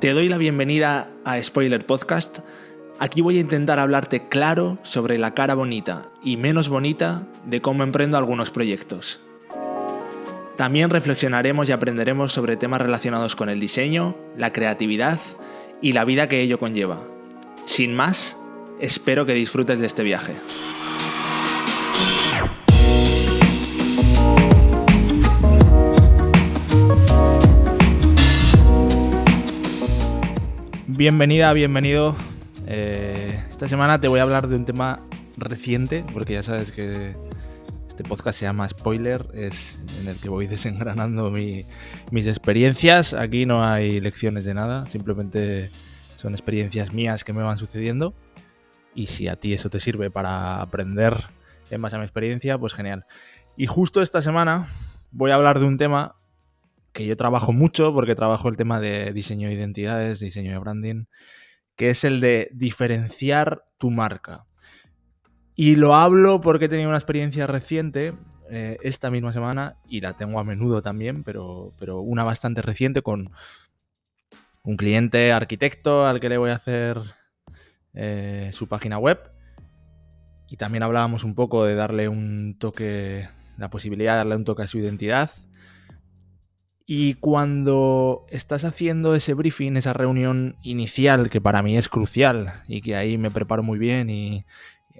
Te doy la bienvenida a Spoiler Podcast. Aquí voy a intentar hablarte claro sobre la cara bonita y menos bonita de cómo emprendo algunos proyectos. También reflexionaremos y aprenderemos sobre temas relacionados con el diseño, la creatividad y la vida que ello conlleva. Sin más, espero que disfrutes de este viaje. Bienvenida, bienvenido. Esta semana te voy a hablar de un tema reciente, porque ya sabes que este podcast se llama Spoiler, es en el que voy desengranando mis experiencias. Aquí no hay lecciones de nada, simplemente son experiencias mías que me van sucediendo. Y si a ti eso te sirve para aprender en base a mi experiencia, pues genial. Y justo esta semana voy a hablar de un tema que yo trabajo mucho, porque trabajo el tema de diseño de identidades, diseño de branding, que es el de diferenciar tu marca. Y lo hablo porque he tenido una experiencia reciente esta misma semana, y la tengo a menudo también, pero una bastante reciente, con un cliente arquitecto al que le voy a hacer su página web. Y también hablábamos un poco de darle un toque, la posibilidad de darle un toque a su identidad. Y cuando estás haciendo ese briefing, esa reunión inicial, que para mí es crucial y que ahí me preparo muy bien y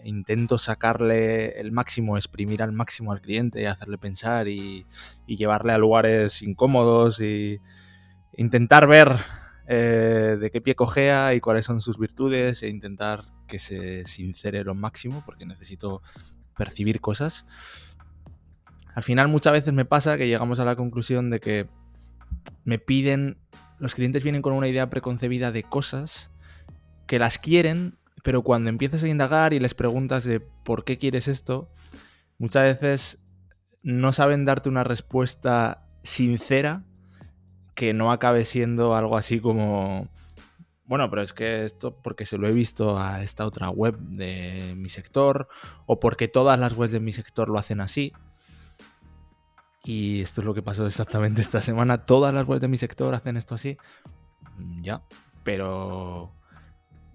intento sacarle el máximo, exprimir al máximo al cliente, hacerle pensar y llevarle a lugares incómodos y intentar ver de qué pie cojea y cuáles son sus virtudes, e intentar que se sincere lo máximo, porque necesito percibir cosas. Al final muchas veces me pasa que llegamos a la conclusión de que los clientes vienen con una idea preconcebida de cosas que las quieren, pero cuando empiezas a indagar y les preguntas de por qué quieres esto, muchas veces no saben darte una respuesta sincera que no acabe siendo algo así como: bueno, pero es que esto porque se lo he visto a esta otra web de mi sector, o porque todas las webs de mi sector lo hacen así. Y esto es lo que pasó exactamente esta semana. Todas las webs de mi sector hacen esto así. Ya, pero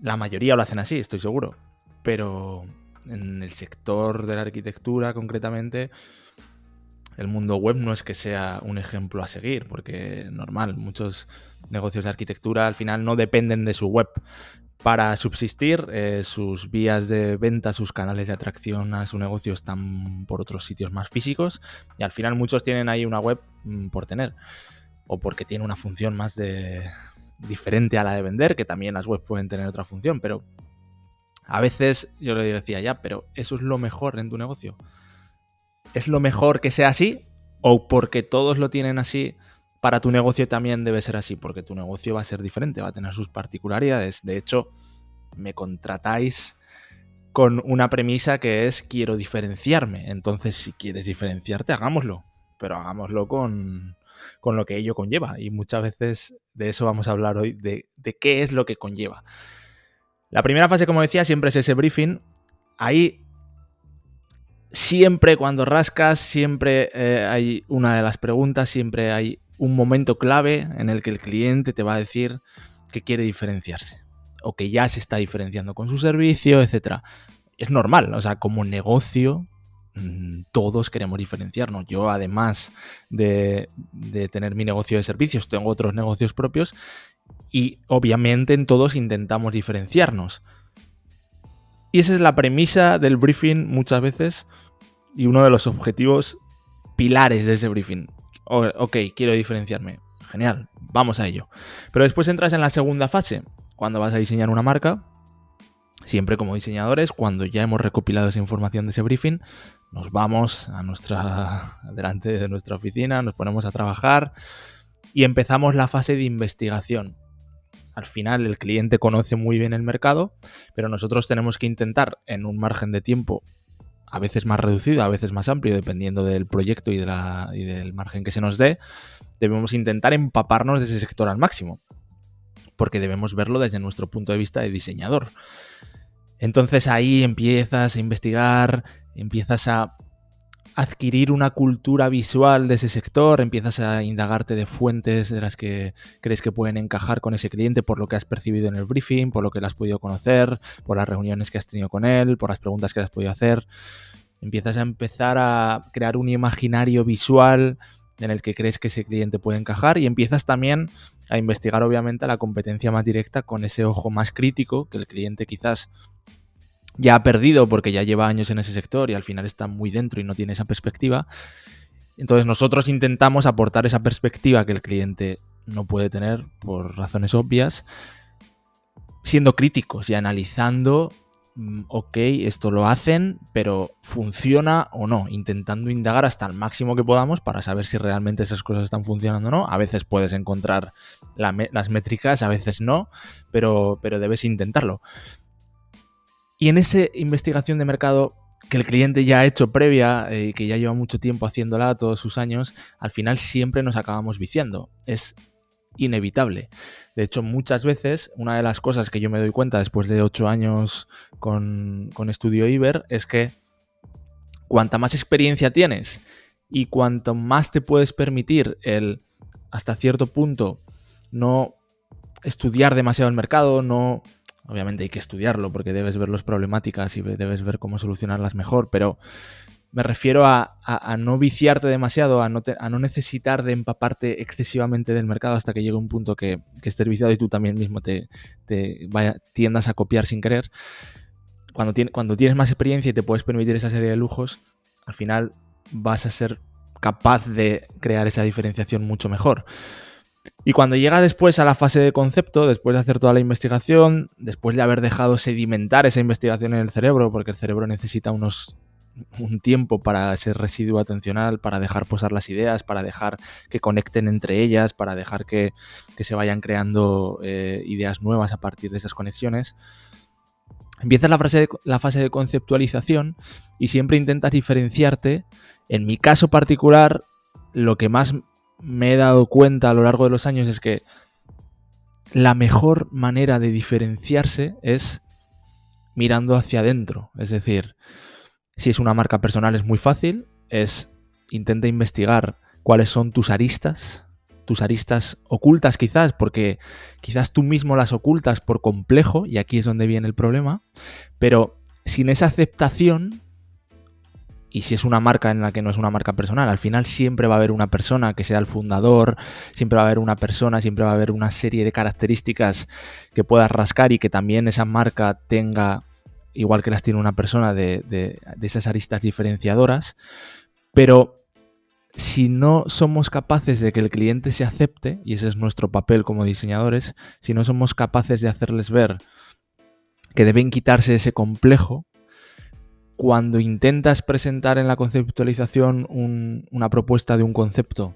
la mayoría lo hacen así, estoy seguro. Pero en el sector de la arquitectura, concretamente, el mundo web no es que sea un ejemplo a seguir, porque normal, muchos negocios de arquitectura al final no dependen de su web para subsistir. Sus vías de venta, sus canales de atracción a su negocio están por otros sitios más físicos, y al final muchos tienen ahí una web por tener, o porque tiene una función más diferente a la de vender, que también las webs pueden tener otra función, pero a veces yo le decía, ya, pero ¿eso es lo mejor en tu negocio? ¿Es lo mejor que sea así? ¿O porque todos lo tienen así, para tu negocio también debe ser así? Porque tu negocio va a ser diferente, va a tener sus particularidades. De hecho, me contratáis con una premisa que es: quiero diferenciarme. Entonces, si quieres diferenciarte, hagámoslo. Pero hagámoslo con lo que ello conlleva. Y muchas veces de eso vamos a hablar hoy, de qué es lo que conlleva. La primera fase, como decía, siempre es ese briefing. Ahí siempre, cuando rascas, siempre hay una de las preguntas, siempre hay un momento clave en el que el cliente te va a decir que quiere diferenciarse, o que ya se está diferenciando con su servicio, etc. Es normal, o sea, como negocio todos queremos diferenciarnos. Yo, además de tener mi negocio de servicios, tengo otros negocios propios, y obviamente en todos intentamos diferenciarnos. Y esa es la premisa del briefing muchas veces, y uno de los objetivos pilares de ese briefing. Ok, quiero diferenciarme. Genial, vamos a ello. Pero después entras en la segunda fase, cuando vas a diseñar una marca. Siempre como diseñadores, cuando ya hemos recopilado esa información de ese briefing, nos vamos delante de nuestra oficina, nos ponemos a trabajar y empezamos la fase de investigación. Al final el cliente conoce muy bien el mercado, pero nosotros tenemos que intentar, en un margen de tiempo a veces más reducido, a veces más amplio, dependiendo del proyecto y del margen que se nos dé, debemos intentar empaparnos de ese sector al máximo, porque debemos verlo desde nuestro punto de vista de diseñador. Entonces ahí empiezas a investigar, empiezas a adquirir una cultura visual de ese sector, empiezas a indagarte de fuentes de las que crees que pueden encajar con ese cliente por lo que has percibido en el briefing, por lo que le has podido conocer, por las reuniones que has tenido con él, por las preguntas que le has podido hacer. Empiezas a empezar a crear un imaginario visual en el que crees que ese cliente puede encajar y empiezas también a investigar obviamente la competencia más directa con ese ojo más crítico que el cliente quizás ya ha perdido porque ya lleva años en ese sector y al final está muy dentro y no tiene esa perspectiva. Entonces nosotros intentamos aportar esa perspectiva que el cliente no puede tener por razones obvias, siendo críticos y analizando, ok, esto lo hacen, pero ¿funciona o no? Intentando indagar hasta el máximo que podamos para saber si realmente esas cosas están funcionando o no. A veces puedes encontrar las métricas, a veces no, pero debes intentarlo. Y en esa investigación de mercado que el cliente ya ha hecho previa y que ya lleva mucho tiempo haciéndola, todos sus años, al final siempre nos acabamos viciando. Es inevitable. De hecho, muchas veces, una de las cosas que yo me doy cuenta después de 8 años con Estudio Iber es que cuanta más experiencia tienes y cuanto más te puedes permitir el, hasta cierto punto, no estudiar demasiado el mercado, no... Obviamente hay que estudiarlo porque debes ver las problemáticas y debes ver cómo solucionarlas mejor, pero me refiero a no viciarte demasiado, a no necesitar de empaparte excesivamente del mercado hasta que llegue un punto que estés viciado y tú también mismo tiendas a copiar sin querer. Cuando tienes más experiencia y te puedes permitir esa serie de lujos, al final vas a ser capaz de crear esa diferenciación mucho mejor. Y cuando llega después a la fase de concepto, después de hacer toda la investigación, después de haber dejado sedimentar esa investigación en el cerebro, porque el cerebro necesita un tiempo para ese residuo atencional, para dejar posar las ideas, para dejar que conecten entre ellas, para dejar que se vayan creando ideas nuevas a partir de esas conexiones, empieza la fase de conceptualización y siempre intentas diferenciarte. En mi caso particular, lo que más me he dado cuenta a lo largo de los años es que la mejor manera de diferenciarse es mirando hacia adentro. Es decir, si es una marca personal es muy fácil, intenta investigar cuáles son tus aristas ocultas quizás, porque quizás tú mismo las ocultas por complejo, y aquí es donde viene el problema, pero sin esa aceptación. Y si es una marca en la que no es una marca personal, al final siempre va a haber una persona que sea el fundador, siempre va a haber una persona, siempre va a haber una serie de características que puedas rascar y que también esa marca tenga, igual que las tiene una persona, de esas aristas diferenciadoras. Pero si no somos capaces de que el cliente se acepte, y ese es nuestro papel como diseñadores, si no somos capaces de hacerles ver que deben quitarse ese complejo, cuando intentas presentar en la conceptualización una propuesta de un concepto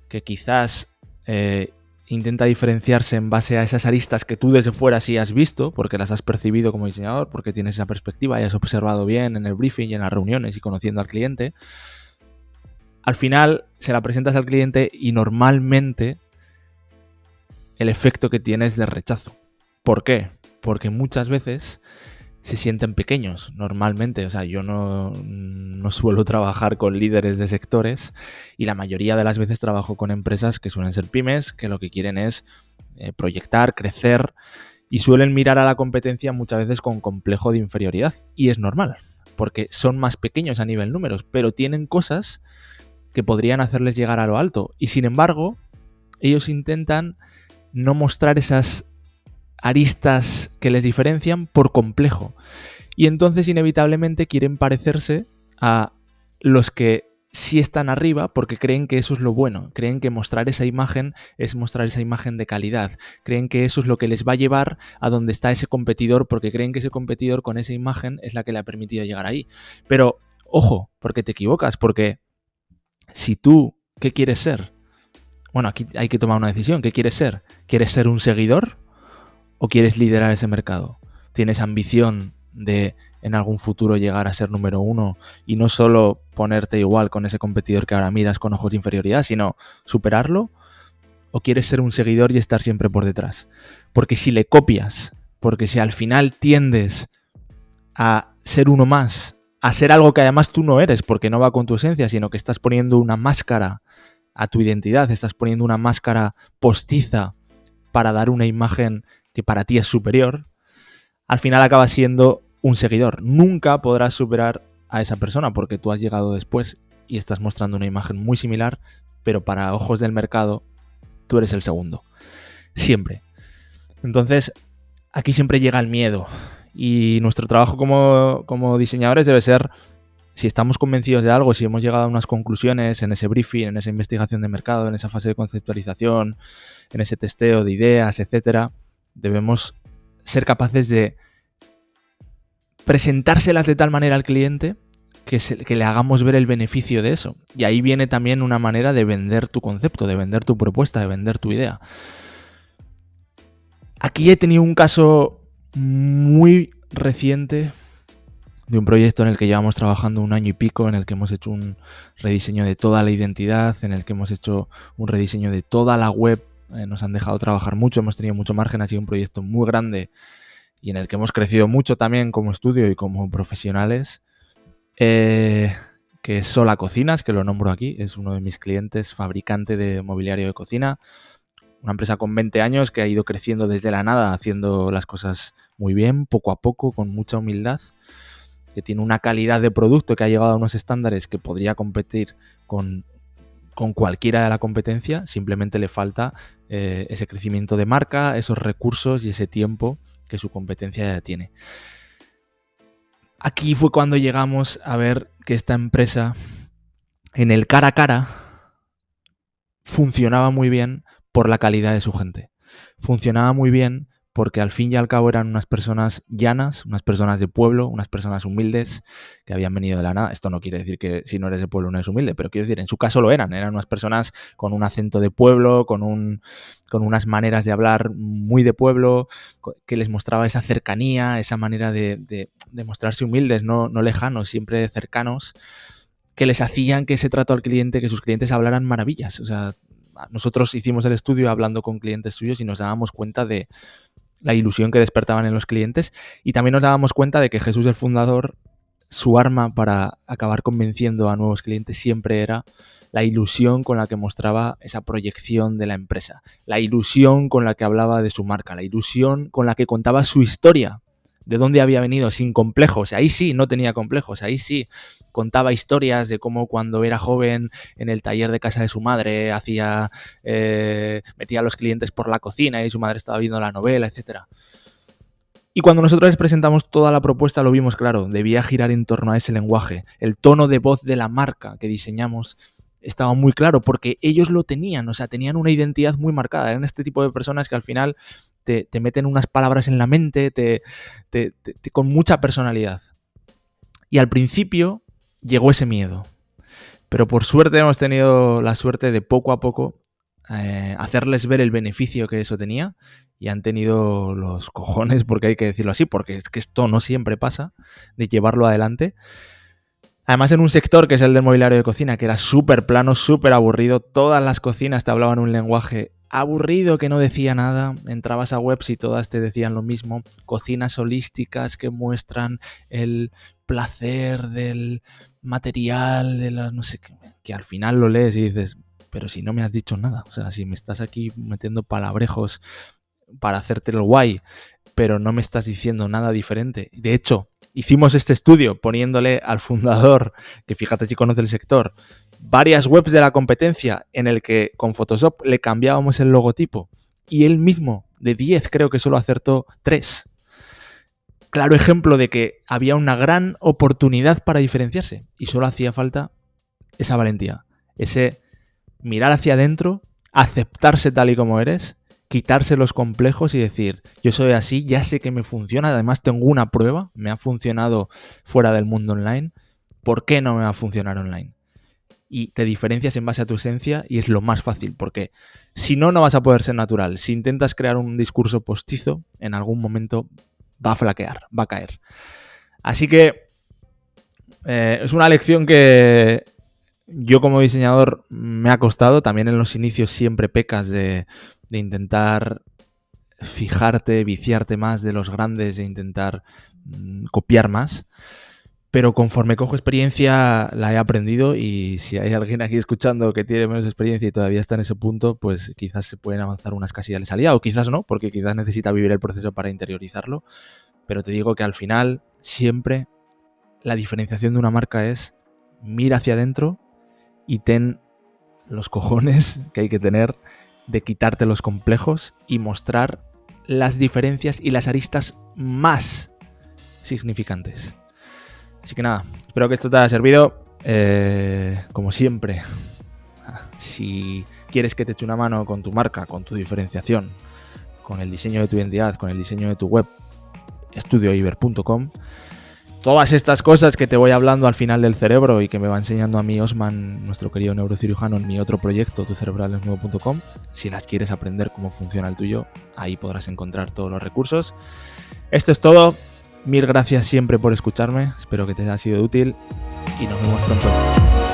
que quizás intenta diferenciarse en base a esas aristas que tú desde fuera sí has visto, porque las has percibido como diseñador, porque tienes esa perspectiva y has observado bien en el briefing y en las reuniones y conociendo al cliente, al final se la presentas al cliente y normalmente el efecto que tiene es de rechazo. ¿Por qué? Porque muchas veces se sienten pequeños normalmente. O sea, yo no suelo trabajar con líderes de sectores y la mayoría de las veces trabajo con empresas que suelen ser pymes, que lo que quieren es proyectar, crecer y suelen mirar a la competencia muchas veces con complejo de inferioridad. Y es normal, porque son más pequeños a nivel números, pero tienen cosas que podrían hacerles llegar a lo alto. Y sin embargo, ellos intentan no mostrar esas aristas que les diferencian por complejo. Y entonces inevitablemente quieren parecerse a los que sí están arriba porque creen que eso es lo bueno. Creen que mostrar esa imagen es mostrar esa imagen de calidad. Creen que eso es lo que les va a llevar a donde está ese competidor porque creen que ese competidor con esa imagen es la que le ha permitido llegar ahí. Pero, ojo, porque te equivocas, porque si tú, ¿qué quieres ser? Bueno, aquí hay que tomar una decisión. ¿Qué quieres ser? ¿Quieres ser un seguidor? ¿O quieres liderar ese mercado? ¿Tienes ambición de en algún futuro llegar a ser número 1 y no solo ponerte igual con ese competidor que ahora miras con ojos de inferioridad, sino superarlo? ¿O quieres ser un seguidor y estar siempre por detrás? Porque si le copias, porque si al final tiendes a ser uno más, a ser algo que además tú no eres, porque no va con tu esencia, sino que estás poniendo una máscara a tu identidad, estás poniendo una máscara postiza para dar una imagen que para ti es superior, al final acabas siendo un seguidor. Nunca podrás superar a esa persona porque tú has llegado después y estás mostrando una imagen muy similar, pero para ojos del mercado tú eres el segundo. Siempre. Entonces, aquí siempre llega el miedo. Y nuestro trabajo como diseñadores debe ser, si estamos convencidos de algo, si hemos llegado a unas conclusiones en ese briefing, en esa investigación de mercado, en esa fase de conceptualización, en ese testeo de ideas, etcétera, debemos ser capaces de presentárselas de tal manera al cliente que le hagamos ver el beneficio de eso. Y ahí viene también una manera de vender tu concepto, de vender tu propuesta, de vender tu idea. Aquí he tenido un caso muy reciente de un proyecto en el que llevamos trabajando 1 año y pico, en el que hemos hecho un rediseño de toda la identidad, en el que hemos hecho un rediseño de toda la web. Nos han dejado trabajar mucho, hemos tenido mucho margen, ha sido un proyecto muy grande y en el que hemos crecido mucho también como estudio y como profesionales, que es Sola Cocinas, que lo nombro aquí, es uno de mis clientes, fabricante de mobiliario de cocina, una empresa con 20 años que ha ido creciendo desde la nada, haciendo las cosas muy bien, poco a poco, con mucha humildad, que tiene una calidad de producto que ha llegado a unos estándares que podría competir con cualquiera de la competencia, simplemente le falta ese crecimiento de marca, esos recursos y ese tiempo que su competencia ya tiene. Aquí fue cuando llegamos a ver que esta empresa en el cara a cara funcionaba muy bien por la calidad de su gente. Funcionaba muy bien porque al fin y al cabo eran unas personas llanas, unas personas de pueblo, unas personas humildes que habían venido de la nada. Esto no quiere decir que si no eres de pueblo no eres humilde, pero quiero decir, en su caso lo eran unas personas con un acento de pueblo, con unas maneras de hablar muy de pueblo, que les mostraba esa cercanía, esa manera de mostrarse humildes, no lejanos, siempre cercanos, que les hacían que ese trato al cliente, que sus clientes hablaran maravillas. O sea, nosotros hicimos el estudio hablando con clientes suyos y nos dábamos cuenta de la ilusión que despertaban en los clientes y también nos dábamos cuenta de que Jesús el fundador, su arma para acabar convenciendo a nuevos clientes siempre era la ilusión con la que mostraba esa proyección de la empresa, la ilusión con la que hablaba de su marca, la ilusión con la que contaba su historia, de dónde había venido, sin complejos. Ahí sí, no tenía complejos, ahí sí contaba historias de cómo cuando era joven en el taller de casa de su madre metía a los clientes por la cocina y su madre estaba viendo la novela, etc. Y cuando nosotros les presentamos toda la propuesta lo vimos claro, debía girar en torno a ese lenguaje. El tono de voz de la marca que diseñamos estaba muy claro porque ellos lo tenían, o sea, tenían una identidad muy marcada. Eran este tipo de personas que al final te meten unas palabras en la mente, con mucha personalidad. Y al principio llegó ese miedo. Pero por suerte hemos tenido la suerte de poco a poco hacerles ver el beneficio que eso tenía y han tenido los cojones, porque hay que decirlo así, porque es que esto no siempre pasa, de llevarlo adelante. Además en un sector que es el del mobiliario de cocina, que era súper plano, súper aburrido, todas las cocinas te hablaban un lenguaje aburrido que no decía nada, entrabas a webs y todas te decían lo mismo, cocinas holísticas que muestran el placer del material, de la no sé qué, que al final lo lees y dices, pero si no me has dicho nada, o sea, si me estás aquí metiendo palabrejos para hacerte el guay, pero no me estás diciendo nada diferente. De hecho, hicimos este estudio poniéndole al fundador, que fíjate si conoce el sector, varias webs de la competencia en el que con Photoshop le cambiábamos el logotipo y él mismo, de 10 creo que solo acertó 3. Claro ejemplo de que había una gran oportunidad para diferenciarse y solo hacía falta esa valentía, ese mirar hacia adentro, aceptarse tal y como eres, quitarse los complejos y decir, yo soy así, ya sé que me funciona, además tengo una prueba, me ha funcionado fuera del mundo online, ¿por qué no me va a funcionar online? Y te diferencias en base a tu esencia y es lo más fácil, porque si no, no vas a poder ser natural. Si intentas crear un discurso postizo, en algún momento va a flaquear, va a caer. Así que es una lección que yo como diseñador me ha costado. También en los inicios siempre pecas de intentar fijarte, viciarte más de los grandes e intentar copiar más. pero conforme cojo experiencia la he aprendido, y si hay alguien aquí escuchando que tiene menos experiencia y todavía está en ese punto, pues quizás se pueden avanzar unas casillas de salida, o quizás no, porque quizás necesita vivir el proceso para interiorizarlo. Pero te digo que al final siempre la diferenciación de una marca es: mira hacia adentro y ten los cojones que hay que tener de quitarte los complejos y mostrar las diferencias y las aristas más significantes. Así que nada, espero que esto te haya servido. Como siempre, si quieres que te eche una mano con tu marca, con tu diferenciación, con el diseño de tu identidad, con el diseño de tu web, estudioiber.com. Todas estas cosas que te voy hablando al final del cerebro y que me va enseñando a mí Osman, nuestro querido neurocirujano, en mi otro proyecto, tucerebralesnuevo.com. Si las quieres aprender cómo funciona el tuyo, ahí podrás encontrar todos los recursos. Esto es todo. Mil gracias siempre por escucharme. Espero que te haya sido útil y nos vemos pronto.